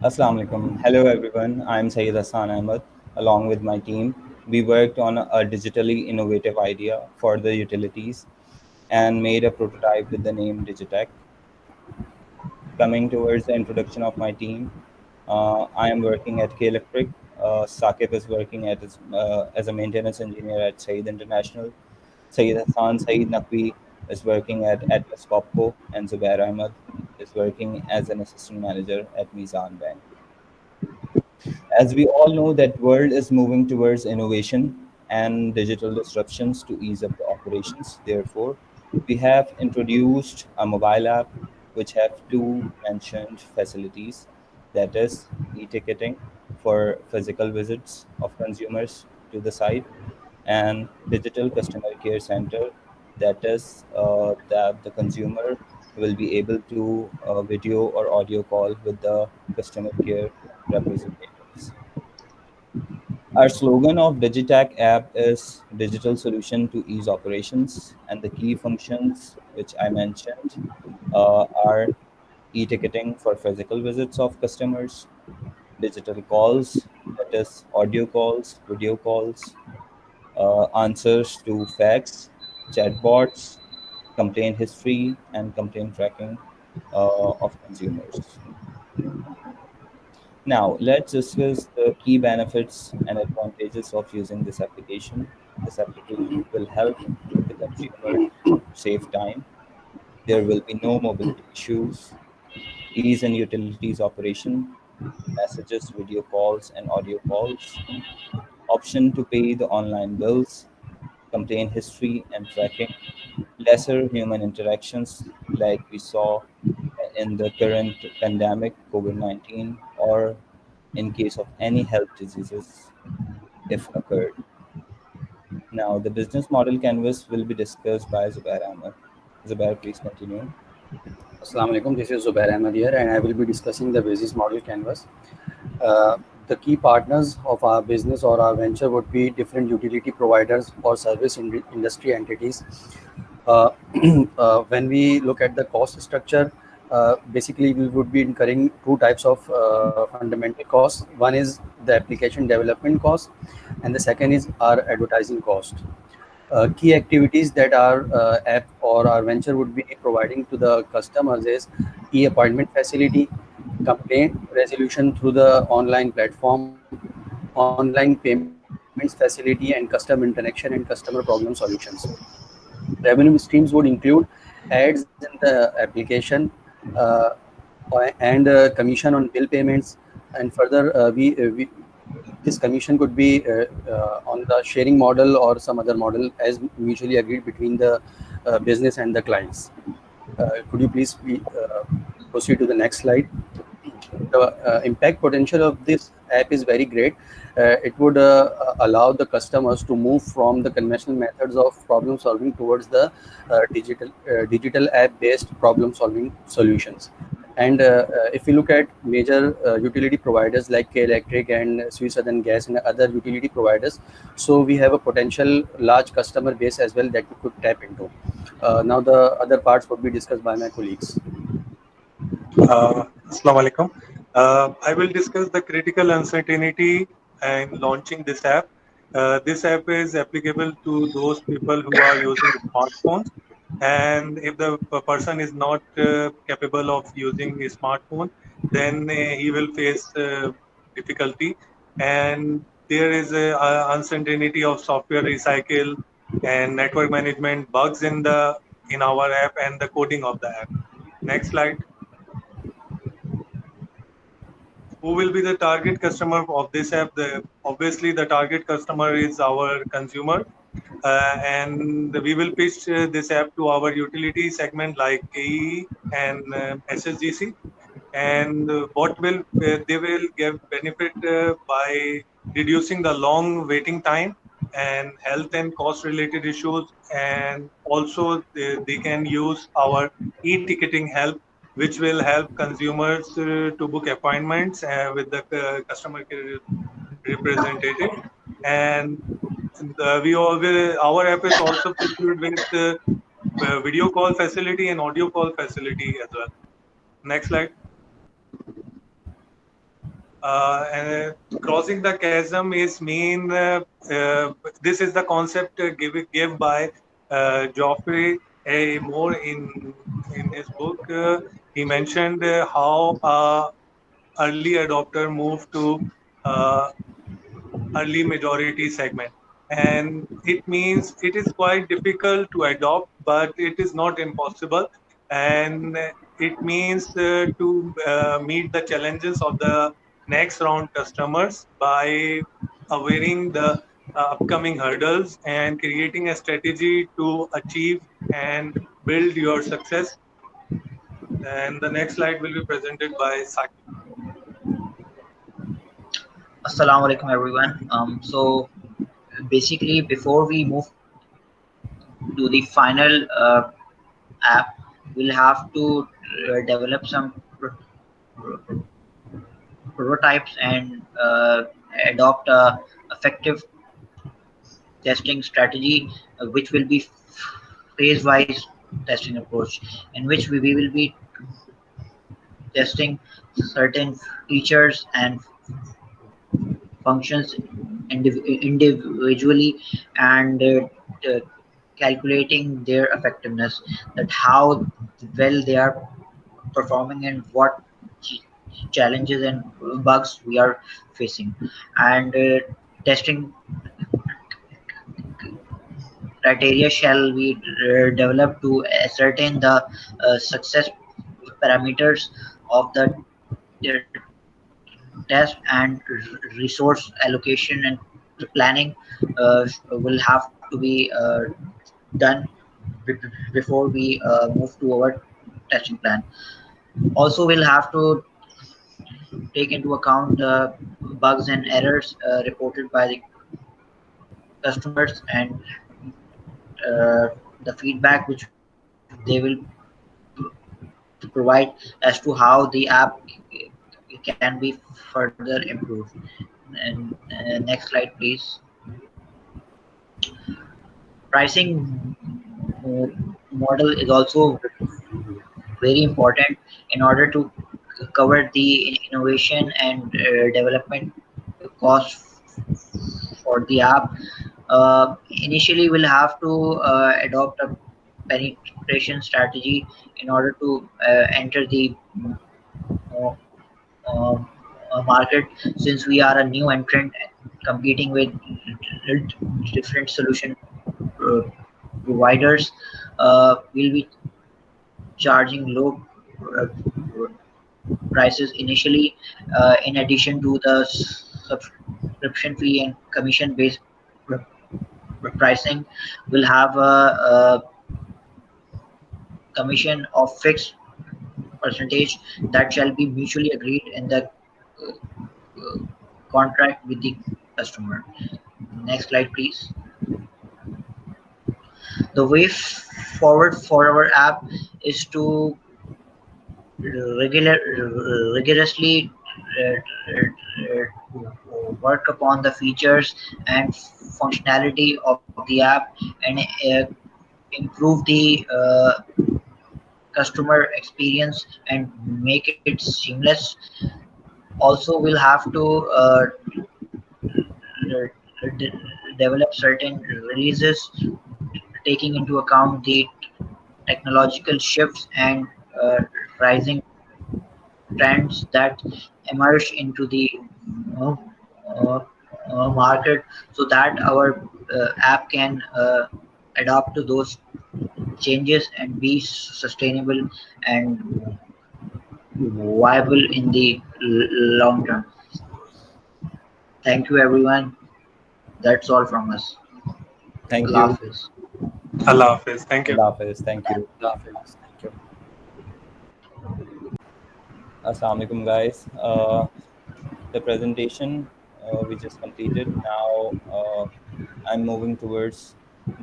Assalamu alaikum. Hello everyone. I'm Sayyid Hassan Ahmed. Along with my team, we worked on a digitally innovative idea for the utilities and made a prototype with the name DigiTec. Coming towards the introduction of my team, I am working at K Electric. Saqib is working as a maintenance engineer at Saeed International. Sayyid Hassan Saeed Naqvi is working at Atlas Copco, and Zubair Ahmed is working as an assistant manager at Mizan Bank. As we all know, that world is moving towards innovation and digital disruptions to ease up the operations. Therefore, we have introduced a mobile app which have two mentioned facilities, that is e-ticketing for physical visits of consumers to the site and digital customer care center, that is that the consumer will be able to video or audio call with the customer care representatives. Our slogan of Digitech app is digital solution to ease operations, and the key functions which I mentioned are e-ticketing for physical visits of customers, digital calls, that is audio calls, video calls, answers to fax, chatbots, complaint history, and complaint tracking of consumers. Now, let's discuss the key benefits and advantages of using this application. This application will help the consumer save time. There will be no mobility issues, ease in utilities operation, messages, video calls, and audio calls, option to pay the online bills, complaint history and tracking, lesser human interactions like we saw in the current pandemic, COVID 19, or in case of any health diseases if occurred. Now, the business model canvas will be discussed by Zubair Ahmed. Zubair, please continue. Assalamu alaikum. This is Zubair Ahmed here, and I will be discussing the business model canvas. Uh, the key partners of our business or our venture would be different utility providers or service industry entities. Uh, when we look at the cost structure, basically we would be incurring two types of fundamental costs. One is the application development cost, and the second is our advertising cost. Key activities that our app or our venture would be providing to the customers is e-appointment facility, complaint resolution through the online platform, online payments facility, and custom interaction and customer problem solutions. Revenue streams would include ads in the application, uh, and commission on bill payments, and further we this commission could be on the sharing model or some other model as mutually agreed between the business and the clients. Could you please proceed to the next slide? The impact potential of this app is very great. It would allow the customers to move from the conventional methods of problem solving towards the digital app based problem solving solutions. And if we look at major utility providers like K Electric and Sui Southern Gas and other utility providers, so we have a potential large customer base as well that we could tap into. Now the other parts would be discussed by my colleagues. Assalamu alaikum. I will discuss the critical uncertainty in launching this app. This app is applicable to those people who are using smartphones, and if the person is not capable of using a smartphone, then he will face difficulty. And there is a uncertainty of software recycle and network management bugs in our app and the coding of the app. Next slide. Who will be the target customer of this app? Obviously the target customer is our consumer, and we will pitch this app to our utility segment like KE and SSGC. And what will they will give benefit by reducing the long waiting time and health and cost related issues, and also they can use our e-ticketing help, which will help consumers to book appointments with the customer care representative. And we always, our app is also featured with video call facility and audio call facility as well. Next slide. And crossing the chasm is mean this is the concept give by Geoffrey a more in his book. He mentioned how early adopter moved to uh, early majority segment, and it means it is quite difficult to adopt, but it is not impossible. And it means to meet the challenges of the next round customers by awareing the upcoming hurdles and creating a strategy to achieve and build your success. And the next slide will be presented by Saki. Assalamu alaikum everyone. So basically, before we move to the final app, we'll have to develop some prototypes and adopt a effective testing strategy, which will be phase-wise testing approach, in which we will be testing certain features and functions individually, and uh, calculating their effectiveness, that how well they are performing and what challenges and bugs we are facing, and testing criteria shall be developed to ascertain the success parameters of the test, and resource allocation and planning will have to be done before we move to our testing plan. Also, we'll have to take into account the bugs and errors reported by the customers, and the feedback which they will provide as to how the app can be further improved. And next slide, please. Pricing uh, model is also very important in order to cover the innovation and development cost for the app. Initially, we'll have to adopt a penetration strategy in order to enter the uh, uh, market, since we are a new entrant competing with different solution uh, providers. We'll be charging low uh, prices initially, in addition to the subscription fee and commission based pricing. We'll have a commission of fixed percentage that shall be mutually agreed in the contract with the customer. Next slide, please. The way forward for our app is to rigorously work upon the features and functionality of the app, and improve the customer experience and make it seamless. Also, we'll have to develop certain releases taking into account the technological shifts and rising trends that emerge into the uh, uh, market, so that our app can adapt to those changes and be sustainable and viable in the long term. Thank you, everyone. That's all from us. Thank Allah you. Hafiz. Allah Hafiz. Thank you. Allah Hafiz. Thank you. Thank you. Assalamu alaikum, guys. The presentation we just completed. Now I'm moving towards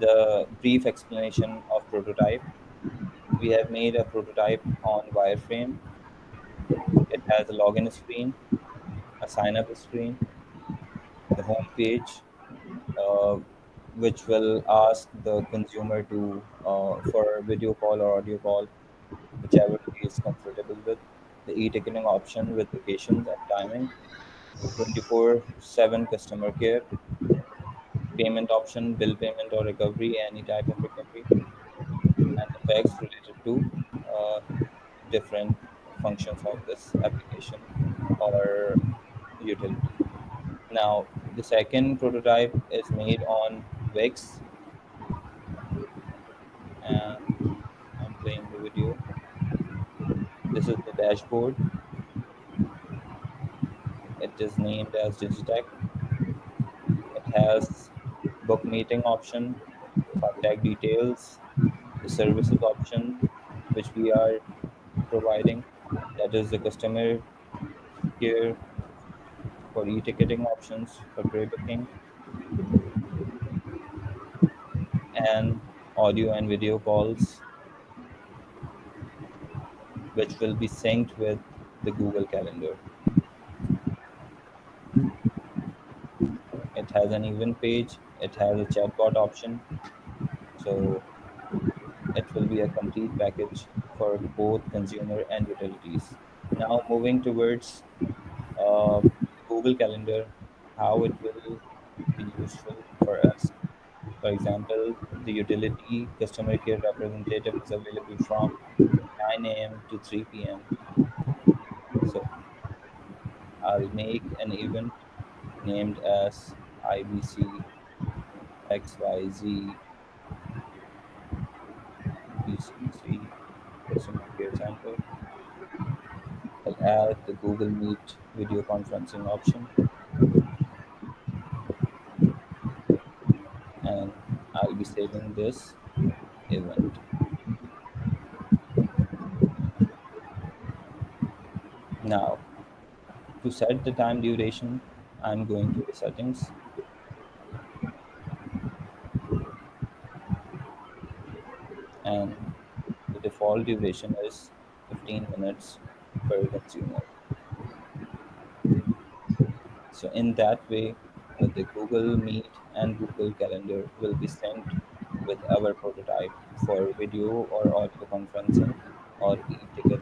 the brief explanation of prototype. We have made a prototype on wireframe. It has a login screen, a sign up screen, the home page, uh, which will ask the consumer to for video call or audio call, whichever he is comfortable with. the e-ticketing option with locations and timing, 24/7 customer care, payment option, bill payment or recovery, any type of recovery, and the facts related to uh, different functions of this application or utility. Now, the second prototype is made on Wix, and I'm playing the video. This is the dashboard. It is named as Digitech. It has book meeting option, contact details, the services option which we are providing, that is the customer care for e-ticketing options for pre-booking, and audio and video calls which will be synced with the Google Calendar. It has an event page, it has a chatbot option, so it will be a complete package for both consumer and utilities. Now, moving towards Google Calendar, how it will be useful for us. For example, the utility customer care representative is available from 9 a.m. to 3 p.m. So I'll make an event named as IBC XYZ BCC Customer Care Center. I'll add the Google Meet video conferencing option, and I'll be saving this event. Now, to set the time duration, I'm going to the settings, and the default duration is 15 minutes per consumer. So in that way, the Google Meet and Google Calendar will be synced with our prototype for video or audio conferencing or e-ticket